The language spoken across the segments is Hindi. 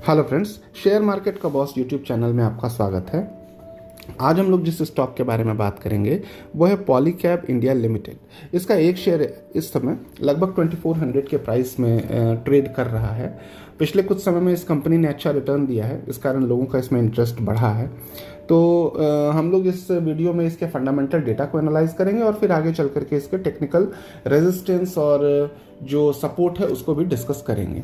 हेलो फ्रेंड्स, शेयर मार्केट का बॉस यूट्यूब चैनल में आपका स्वागत है। आज हम लोग जिस स्टॉक के बारे में बात करेंगे वो है पॉलीकैब इंडिया लिमिटेड। इसका एक शेयर इस समय लगभग 2400 के प्राइस में ट्रेड कर रहा है। पिछले कुछ समय में इस कंपनी ने अच्छा रिटर्न दिया है, इस कारण लोगों का इसमें इंटरेस्ट बढ़ा है। तो हम लोग इस वीडियो में इसके फंडामेंटल डेटा को एनालाइज करेंगे और फिर आगे चल करके इसके टेक्निकल रेजिस्टेंस और जो सपोर्ट है उसको भी डिस्कस करेंगे।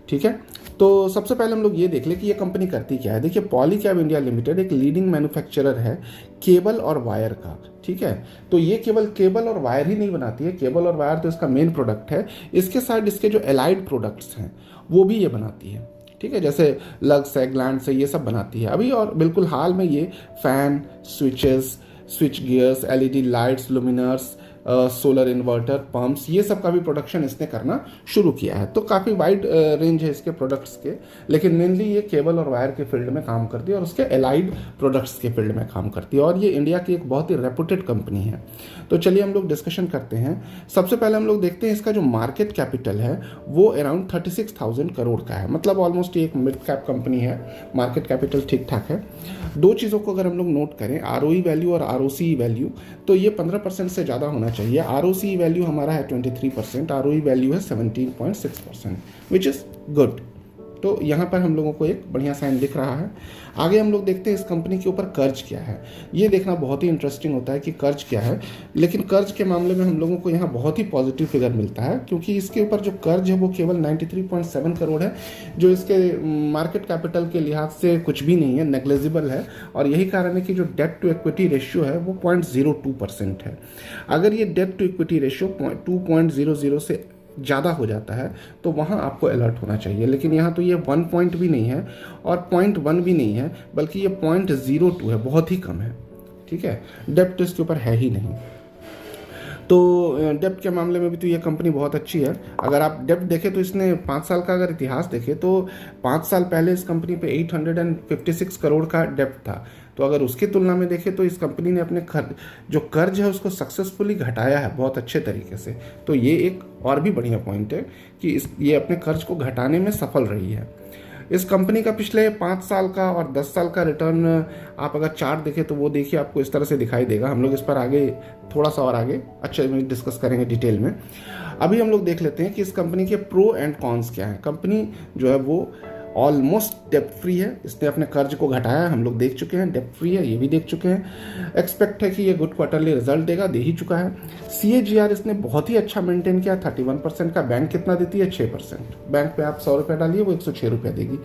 ठीक है, तो सबसे पहले हम लोग ये देख लें कि ये कंपनी करती क्या है। देखिए, पॉलीकैब इंडिया लिमिटेड एक लीडिंग मैन्युफैक्चरर है केबल और वायर का। ठीक है, तो ये केवल केबल और वायर ही नहीं बनाती है, केबल और वायर तो इसका मेन प्रोडक्ट है। इसके साथ इसके जो एलाइड प्रोडक्ट्स हैं वो भी ये बनाती है। ठीक है, जैसे लग्स है, ग्लैंड्स है, ये सब बनाती है अभी। और बिल्कुल हाल में ये fan, switches, switch gears, LED lights, luminaires, solar inverter, pumps, ये सब का भी प्रोडक्शन इसने करना शुरू किया है। तो काफ़ी वाइड रेंज है इसके प्रोडक्ट्स के, लेकिन मेनली ये केबल और वायर के फील्ड में काम करती है और उसके एलाइड प्रोडक्ट्स के फील्ड में काम करती है। और ये इंडिया की एक बहुत ही रेपुटेड कंपनी है। तो चलिए हम लोग डिस्कशन करते हैं। सबसे पहले हम लोग देखते हैं इसका जो मार्केट कैपिटल है वो अराउंड 36,000 करोड़ का है। मतलब ऑलमोस्ट एक मिड कैप कंपनी है, मार्केट कैपिटल ठीक ठाक है। दो चीज़ों को अगर हम लोग नोट करें, आरओई वैल्यू और आरओसी वैल्यू, तो ये 15% से ज़्यादा होना चाहिए। आरओसी वैल्यू हमारा है 23%, आरओई वैल्यू है 17.6%, विच इज़ गुड। तो यहाँ पर हम लोगों को एक बढ़िया साइन दिख रहा है। आगे हम लोग देखते हैं इस कंपनी के ऊपर कर्ज क्या है। ये देखना बहुत ही इंटरेस्टिंग होता है कि कर्ज क्या है, लेकिन कर्ज के मामले में हम लोगों को यहाँ बहुत ही पॉजिटिव फिगर मिलता है, क्योंकि इसके ऊपर जो कर्ज है वो केवल 93.7 करोड़ है, जो इसके मार्केट कैपिटल के लिहाज से कुछ भी नहीं है, नेग्लिजिबल है। और यही कारण है कि जो डेट टू इक्विटी रेशियो है वो 0.02% है। अगर ये डेट टू इक्विटी रेशियो 2.00 से ज़्यादा हो जाता है तो वहाँ आपको अलर्ट होना चाहिए। लेकिन यहाँ तो ये 1 पॉइंट भी नहीं है और 0.1 भी नहीं है, बल्कि ये 0.02 है, बहुत ही कम है। ठीक है, डेप्ट इसके ऊपर है ही नहीं। तो डेप्ट के मामले में भी तो ये कंपनी बहुत अच्छी है। अगर आप डेप्ट देखें तो इसने 5 साल का अगर इतिहास देखें तो 5 साल पहले इस कंपनी पे 856 करोड़ का डेप्ट था। तो अगर उसकी तुलना में देखें तो इस कंपनी ने अपने जो कर्ज है उसको सक्सेसफुली घटाया है बहुत अच्छे तरीके से। तो ये एक और भी बढ़िया पॉइंट है कि ये अपने कर्ज को घटाने में सफल रही है। इस कंपनी का पिछले 5 साल का और 10 साल का रिटर्न आप अगर चार्ट देखें तो वो देखिए आपको इस तरह से दिखाई देगा। हम लोग इस पर आगे थोड़ा सा और आगे अच्छे में डिस्कस करेंगे डिटेल में। अभी हम लोग देख लेते हैं कि इस कंपनी के प्रो एंड कॉन्स क्या है। कंपनी जो है वो ऑलमोस्ट डेप्ट फ्री है, इसने अपने कर्ज को घटाया है, हम लोग देख चुके हैं। डेप्ट फ्री है, ये भी देख चुके हैं। एक्सपेक्ट है कि ये गुड क्वार्टरली रिजल्ट देगा, दे ही चुका है। CAGR इसने बहुत ही अच्छा मेंटेन किया, 31% का। बैंक कितना देती है? 6%। बैंक पे आप 100 रुपये डालिए, वो 106 रुपये देगी।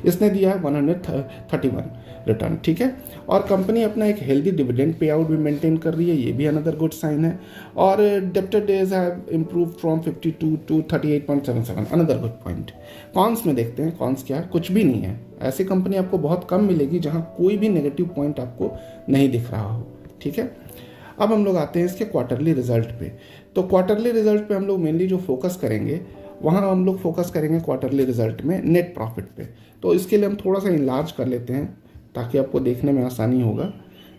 इसने दिया है 131 रिटर्न। ठीक है, और कंपनी अपना एक हेल्दी डिविडेंड पे आउट भी मेंटेन कर रही है, ये भी अनदर गुड साइन है। और debtor days have improve from 52 to 38.77, another good point. Cons में देखते हैं, कॉन्स क्या है? कुछ भी नहीं है। ऐसी कंपनी आपको बहुत कम मिलेगी जहां कोई भी नेगेटिव पॉइंट आपको नहीं दिख रहा हो। ठीक है, अब हम लोग आते हैं इसके क्वार्टरली रिजल्ट पे। तो क्वार्टरली रिजल्ट पे हम लोग मेनली जो फोकस करेंगे, वहाँ हम लोग फोकस करेंगे क्वार्टरली रिजल्ट में नेट प्रॉफिट पे। तो इसके लिए हम थोड़ा सा इनलार्ज कर लेते हैं ताकि आपको देखने में आसानी होगा।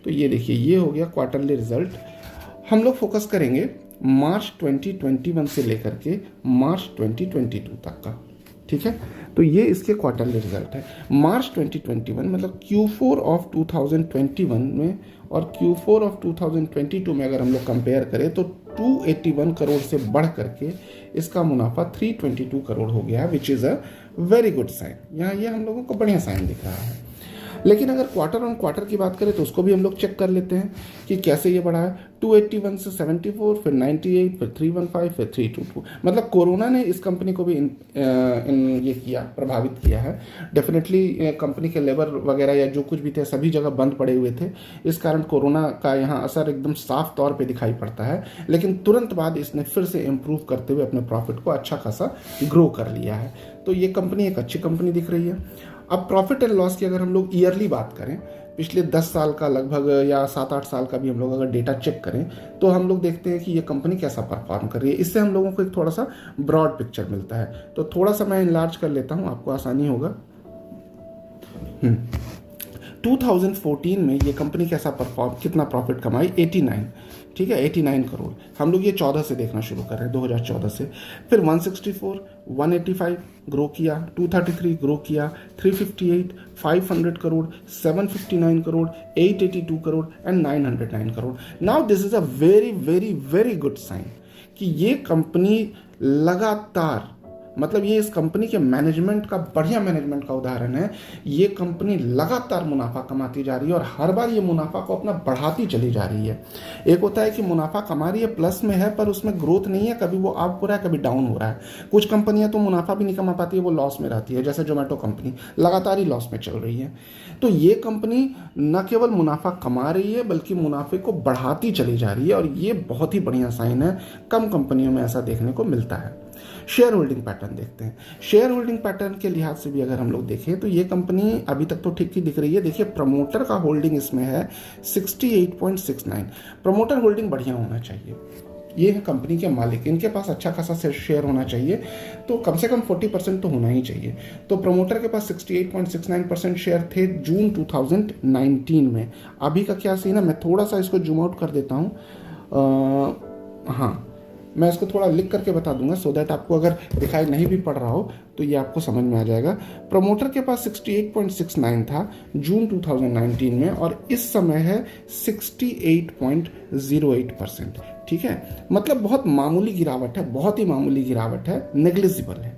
तो ये देखिए, ये हो गया क्वार्टरली रिजल्ट। हम लोग फोकस करेंगे मार्च 2021 से लेकर के मार्च 2022 तक का। ठीक है, तो ये इसके क्वार्टरली रिजल्ट है। मार्च 2021 मतलब Q4 ऑफ 2021 में और Q4 ऑफ 2022 में अगर हम लोग कंपेयर करें तो 281 करोड़ से बढ़ करके इसका मुनाफा 322 करोड़ हो गया है, which is a very good sign. यहाँ ये हम लोगों को बढ़िया साइन दिख रहा है। लेकिन अगर क्वार्टर ऑन क्वार्टर की बात करें तो उसको भी हम लोग चेक कर लेते हैं कि कैसे ये बढ़ा है। 281 से 74, फिर 98, फिर 315, फिर 322। मतलब कोरोना ने इस कंपनी को भी ये किया, प्रभावित किया है। डेफिनेटली कंपनी के लेबर वगैरह या जो कुछ भी थे सभी जगह बंद पड़े हुए थे, इस कारण कोरोना का यहाँ असर एकदम साफ तौर पे दिखाई पड़ता है। लेकिन तुरंत बाद इसने फिर से इम्प्रूव करते हुए अपने प्रॉफिट को अच्छा खासा ग्रो कर लिया है। तो ये कंपनी एक अच्छी कंपनी दिख रही है। अब प्रॉफिट एंड लॉस की अगर हम लोग ईयरली बात करें, पिछले 10 साल का लगभग या 7-8 साल का भी हम लोग अगर डेटा चेक करें तो हम लोग देखते हैं कि ये कंपनी कैसा परफॉर्म कर रही है। इससे हम लोगों को एक थोड़ा सा ब्रॉड पिक्चर मिलता है। तो थोड़ा सा मैं इनलार्ज कर लेता हूँ, आपको आसानी होगा। 2014 में ये कंपनी कैसा परफॉर्म, कितना प्रॉफिट कमाई? 89। ठीक है, 89 करोड़। हम लोग ये 14 से देखना शुरू कर रहे हैं, 2014 से। फिर 164, 185 ग्रो किया, 233 ग्रो किया, 358, 500 crore, 759 crore, 882 crore and 909 crore. Now this is a very very very good sign कि ये कंपनी लगातार, मतलब ये इस कंपनी के मैनेजमेंट का, बढ़िया मैनेजमेंट का उदाहरण है। ये कंपनी लगातार मुनाफा कमाती जा रही है और हर बार ये मुनाफा को अपना बढ़ाती चली जा रही है। एक होता है कि मुनाफा कमा रही है, प्लस में है, पर उसमें ग्रोथ नहीं है, कभी वो अप हो रहा है कभी डाउन हो रहा है। कुछ कंपनियां तो मुनाफा भी नहीं कमा पाती है, वो लॉस में रहती है, जैसे जोमेटो कंपनी लगातार ही लॉस में चल रही है। तो ये कंपनी न केवल मुनाफा कमा रही है बल्कि मुनाफे को बढ़ाती चली जा रही है और ये बहुत ही बढ़िया साइन है। कम कंपनियों में ऐसा देखने को मिलता है। शेयर होल्डिंग पैटर्न देखते हैं। शेयर होल्डिंग पैटर्न के लिहाज से भी अगर हम लोग देखें तो ये कंपनी अभी तक तो ठीक ही दिख रही है। देखिए प्रमोटर का होल्डिंग इसमें है 68.69। प्रमोटर होल्डिंग बढ़िया होना चाहिए। ये है कंपनी के मालिक, इनके पास अच्छा खासा शेयर होना चाहिए, तो कम से कम 40% तो होना ही चाहिए। तो प्रमोटर के पास 68.69% शेयर थे जून 2019 में। अभी का क्या सीन है, मैं थोड़ा सा इसको जूम आउट कर देता हूँ। हाँ, मैं इसको थोड़ा लिख करके बता दूंगा सो दैट आपको अगर दिखाई नहीं भी पड़ रहा हो तो ये आपको समझ में आ जाएगा। प्रमोटर के पास 68.69 था जून 2019 में और इस समय है 68.08%। ठीक है, मतलब बहुत मामूली गिरावट है, बहुत ही मामूली गिरावट है, नेग्लिजिबल है।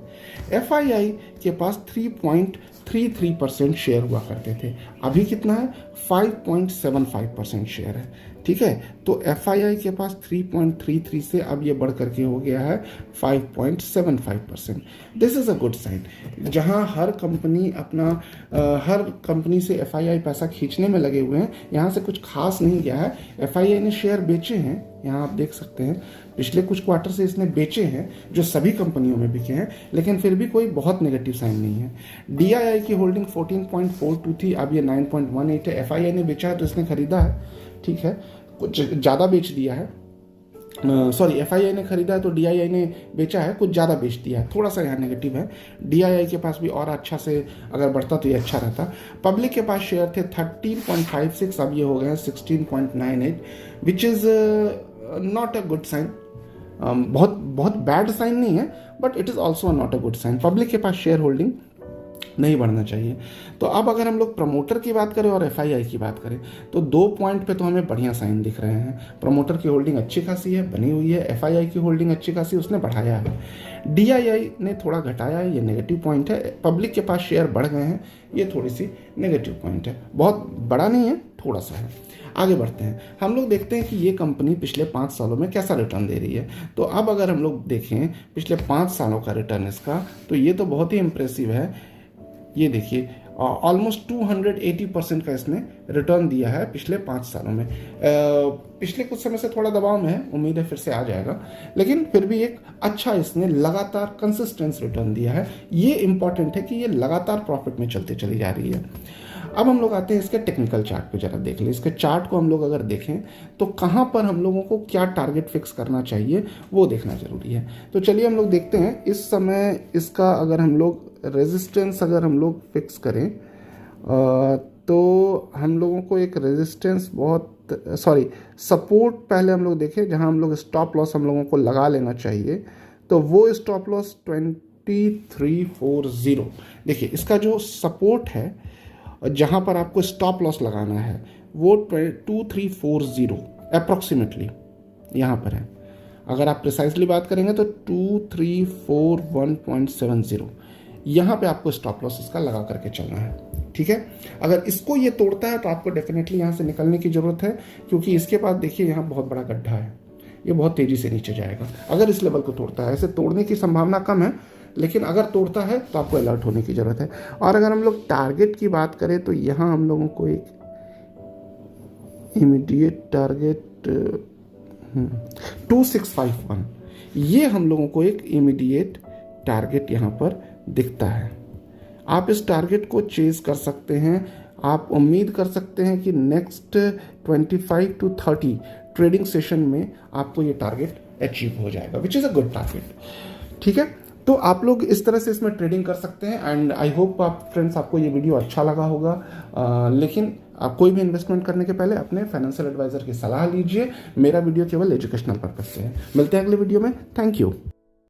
FII के पास 3.33% शेयर हुआ करते थे, अभी कितना है 5.75% शेयर है। ठीक है, तो FII के पास 3.33 से अब ये बढ़ करके हो गया है 5.75%। This is a good sign. जहां हर कंपनी से FII पैसा खींचने में लगे हुए हैं, यहाँ से कुछ खास नहीं गया है। FII ने शेयर बेचे हैं, यहाँ आप देख सकते हैं पिछले कुछ क्वार्टर से इसने बेचे हैं जो सभी कंपनियों में बिके हैं, लेकिन फिर भी कोई बहुत नेगेटिव साइन नहीं है। DII की होल्डिंग 14.42 थी, अब ये 9.18 है। FII ने बेचा है तो इसने खरीदा है, ठीक है, कुछ ज़्यादा बेच दिया है। सॉरी, FII ने खरीदा है तो DII ने बेचा है, कुछ ज़्यादा बेच दिया है, थोड़ा सा यहाँ नेगेटिव है। DII के पास भी और अच्छा से अगर बढ़ता तो ये अच्छा रहता। पब्लिक के पास शेयर थे 13.56, अब ये हो गए हैं 16.98, which is not a good sign. बहुत बैड साइन नहीं है, but it is also not a good sign. Public के पास शेयर होल्डिंग नहीं बढ़ना चाहिए। तो अब अगर हम लोग प्रमोटर की बात करें और FII की बात करें तो 2 पॉइंट पे तो हमें बढ़िया साइन दिख रहे हैं। प्रमोटर की होल्डिंग अच्छी खासी है, बनी हुई है। FII की होल्डिंग अच्छी खासी, उसने बढ़ाया है। DII ने थोड़ा घटाया है, ये नेगेटिव पॉइंट है। पब्लिक के पास शेयर बढ़ गए हैं, ये थोड़ी सी नेगेटिव पॉइंट है, बहुत बड़ा नहीं है, थोड़ा सा है। आगे बढ़ते हैं, हम लोग देखते हैं कि ये कंपनी पिछले 5 सालों में कैसा रिटर्न दे रही है। तो अब अगर हम लोग देखें पिछले 5 सालों का रिटर्न इसका, तो ये तो बहुत ही इंप्रेसिव है। ये देखिए ऑलमोस्ट 280% का इसने रिटर्न दिया है पिछले 5 सालों में। पिछले कुछ समय से थोड़ा दबाव में है, उम्मीद है फिर से आ जाएगा, लेकिन फिर भी एक अच्छा इसने लगातार कंसिस्टेंस रिटर्न दिया है। ये इंपॉर्टेंट है कि ये लगातार प्रॉफिट में चलते चली जा रही है। अब हम लोग आते हैं इसके टेक्निकल चार्ट पे, जरा देख लें। इसके चार्ट को हम लोग अगर देखें तो कहाँ पर हम लोगों को क्या टारगेट फिक्स करना चाहिए वो देखना जरूरी है। तो चलिए हम लोग देखते हैं। इस समय इसका अगर हम लोग रेजिस्टेंस अगर हम लोग फिक्स करें तो हम लोगों को एक रेजिस्टेंस सपोर्ट पहले हम लोग देखें, जहां हम लोग स्टॉप लॉस हम लोगों को लगा लेना चाहिए। तो वो स्टॉप लॉस 2340। देखिए इसका जो सपोर्ट है, जहां पर आपको स्टॉप लॉस लगाना है, वो 2340 अप्रॉक्सीमेटली यहाँ पर है। अगर आप प्रिसाइसली बात करेंगे तो 2341.70, यहाँ पे आपको स्टॉप लॉस इसका लगा करके चलना है। ठीक है, अगर इसको ये तोड़ता है तो आपको डेफिनेटली यहाँ से निकलने की ज़रूरत है, क्योंकि इसके बाद देखिए यहाँ बहुत बड़ा गड्ढा है, ये बहुत तेज़ी से नीचे जाएगा अगर इस लेवल को तोड़ता है। ऐसे तोड़ने की संभावना कम है, लेकिन अगर तोड़ता है तो आपको अलर्ट होने की ज़रूरत है। और अगर हम लोग टारगेट की बात करें तो यहाँ हम लोगों को एक इमीडिएट टारगेट 2651, ये हम लोगों को एक इमीडिएट टारगेट यहाँ पर दिखता है। आप इस टारगेट को चेज कर सकते हैं। आप उम्मीद कर सकते हैं कि नेक्स्ट 25 to 30 ट्रेडिंग सेशन में आपको ये टारगेट अचीव हो जाएगा, विच इज़ अ गुड टारगेट। ठीक है, तो आप लोग इस तरह से इसमें ट्रेडिंग कर सकते हैं। एंड आई होप आप फ्रेंड्स आपको ये वीडियो अच्छा लगा होगा। लेकिन आप कोई भी इन्वेस्टमेंट करने के पहले अपने फाइनेंशियल एडवाइजर की सलाह लीजिए। मेरा वीडियो केवल एजुकेशनल पर्पज से है। मिलते हैं अगले वीडियो में। Thank you.